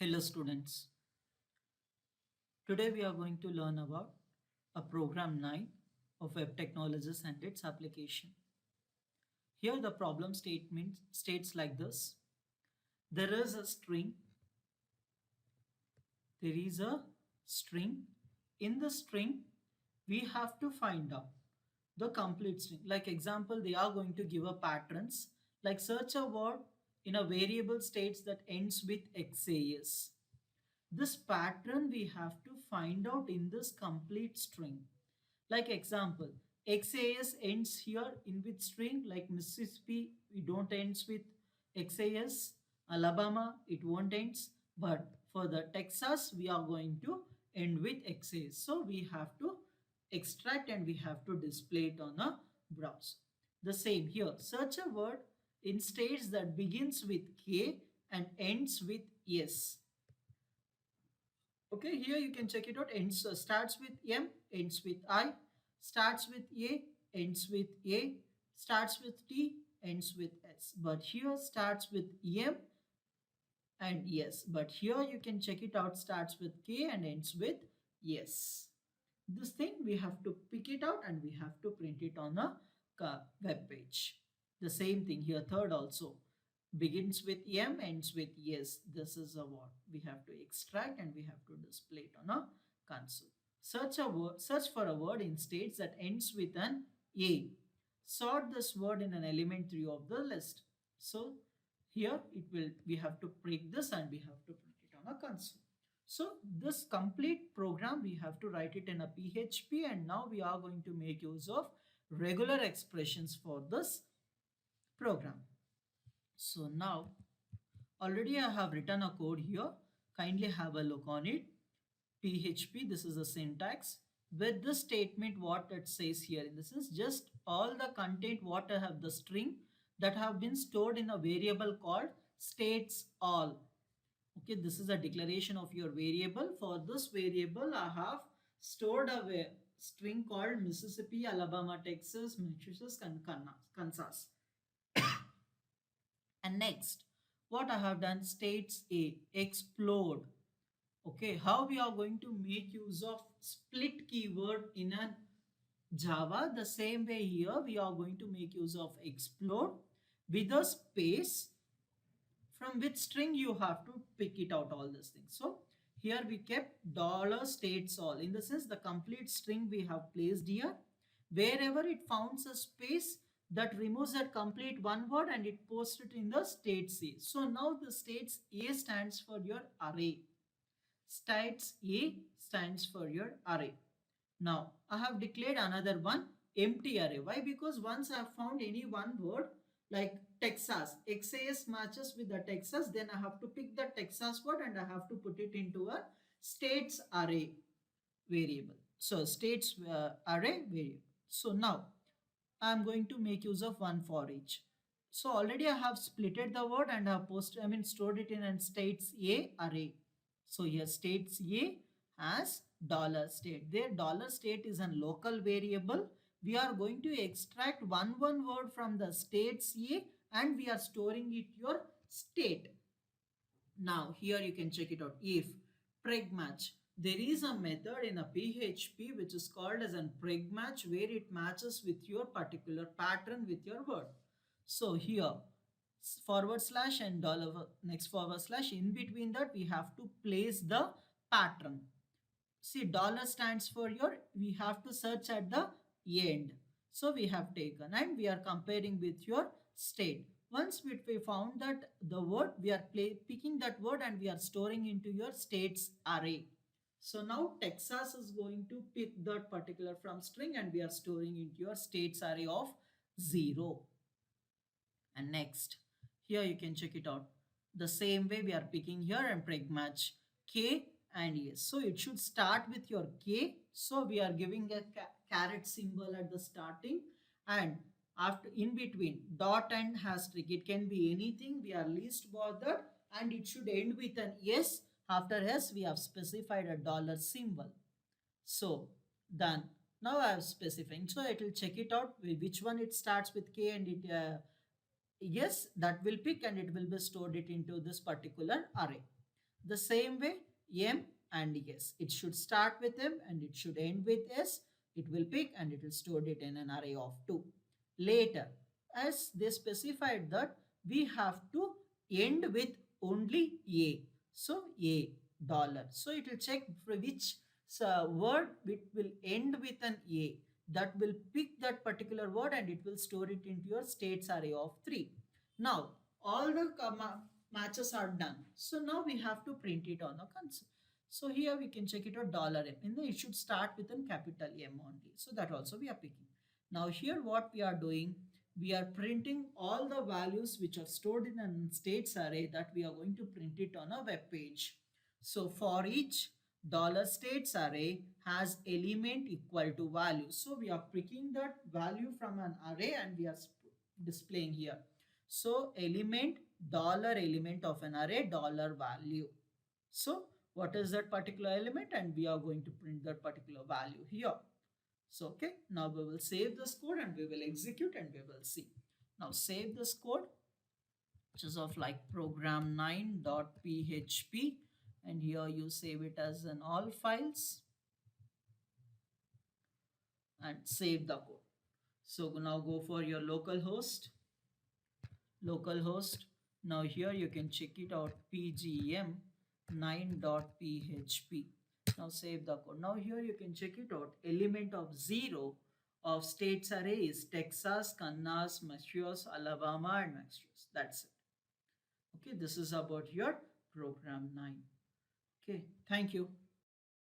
Hello students. Today we are going to learn about a program 9 of web technologies and its application. Here the problem statement states like this. There is a string. There is a string. In the string, we have to find out the complete string. Like example, they are going to give a patterns like search a word in a variable states that ends with XAS. This pattern we have to find out in this complete string. Like example, XAS ends here in with string like Mississippi, we don't ends with XAS, Alabama, it won't ends, but for the Texas, we are going to end with XAS. So we have to extract and we have to display it on a browser. The same here, search a word in states that begins with K and ends with S. Okay, here you can check it out. Ends starts with M, ends with I, starts with A, ends with A, starts with T, ends with S. But here starts with M and S. But here you can check it out. Starts with K and ends with S. This thing we have to pick it out and we have to print it on a web page. The same thing here. Third also begins with M, ends with S. This is a what we have to extract and we have to display it on a console. Search for a word in states that ends with an A. Sort this word in an element 3 of the list. So here it will we have to break this and we have to print it on a console. So this complete program we have to write it in a PHP, and now we are going to make use of regular expressions for this program. So now already I have written a code here. Kindly have a look on it. PHP, this is the syntax. With this statement, what it says here, this is just all the content what I have the string that have been stored in a variable called states all. Okay, this is a declaration of your variable. For this variable, I have stored a string called Mississippi, Alabama, Texas, Massachusetts, and Kansas. And next, what I have done, states A, explode. Okay, how we are going to make use of split keyword in a Java? The same way here, we are going to make use of explode with a space from which string you have to pick it out all these things. So here we kept dollar states all. In the sense, the complete string we have placed here. Wherever it founds a space, that removes that complete one word and it posts it in the states A. So now the states A stands for your array. States A stands for your array. Now I have declared another one empty array. Why? Because once I have found any one word like Texas, XAS matches with the Texas, then I have to pick the Texas word and I have to put it into a states array variable. So states array variable. So now I am going to make use of one for each. So already I have splitted the word and I have stored it in a states A array. So here states A has dollar state. There dollar state is a local variable. We are going to extract one word from the states A and we are storing it your state. Now here you can check it out. If preg match, there is a method in a PHP which is called as a preg match where it matches with your particular pattern with your word. So here forward slash and dollar next forward slash, in between that we have to place the pattern. See, dollar stands for your, we have to search at the end. So we have taken and we are comparing with your state. Once we found that the word, we are picking that word and we are storing into your states array. So now Texas is going to pick that particular from string and we are storing into your states array of 0. And next, here you can check it out. The same way we are picking here and preg match K and S. So it should start with your K. So we are giving a caret symbol at the starting, and after in between dot and hashtag, it can be anything, we are least bothered, and it should end with an S. After S we have specified a dollar symbol. So done. Now I have specified, so it will check it out which one it starts with K and it yes, that will pick and it will be stored it into this particular array. The same way, M and S. It should start with M and it should end with S. It will pick and it will store it in an array of 2. Later, as they specified that we have to end with only A. So A dollar. So it will check for which word it will end with an A. That will pick that particular word and it will store it into your states array of 3. Now, all the matches are done. So now we have to print it on a console. So here we can check it out $M. And then it should start with a capital M only. So that also we are picking. Now here what we are doing, we are printing all the values which are stored in a states array that we are going to print it on a web page. So for each $states array has element equal to value. So we are picking that value from an array and we are displaying here. So element, dollar element of an array, dollar value. So what is that particular element? And we are going to print that particular value here. So, okay, now we will save this code and we will execute and we will see. Now save this code, which is of like program9.php, and here you save it as an all files and save the code. So now go for your local host. Now here you can check it out, pgm9.php. Now save the code. Now here you can check it out. Element of 0 of states array is Texas, Kansas, Massachusetts, Alabama, and Massachusetts. That's it. Okay, this is about your program 9. Okay, thank you.